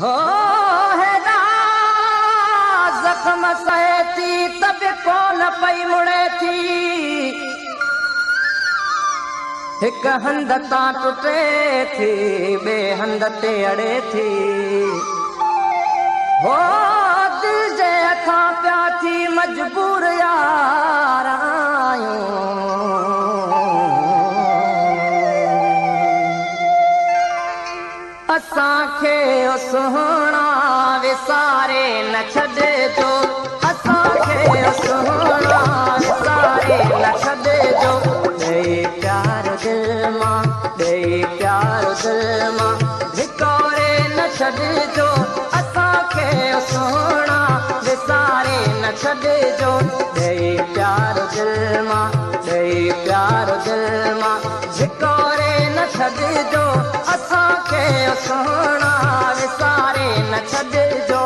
हो हेॾा ज़ख़्म सहे थी त बि कोन पई मुड़े थी हिक हंध तां टुटे थी ॿिए हंध ते अड़े थी हो दिल जे हथां पिया थी मजबूर यार असांखे सुहिणा विसारे न छॾिजो असांखे सुहिणा विसारे न छॾिजो ॾेई प्यार दिल मां ॾेई प्यार दिल मां धिकोरे न छॾिजो असांखे सुहिणा विसारे न छॾिजो ॾेई प्यार दिल मां ॾेई प्यार दिल मां धिकोरे न छॾिजो असांखे सुहिणा विसारे न छॾिजो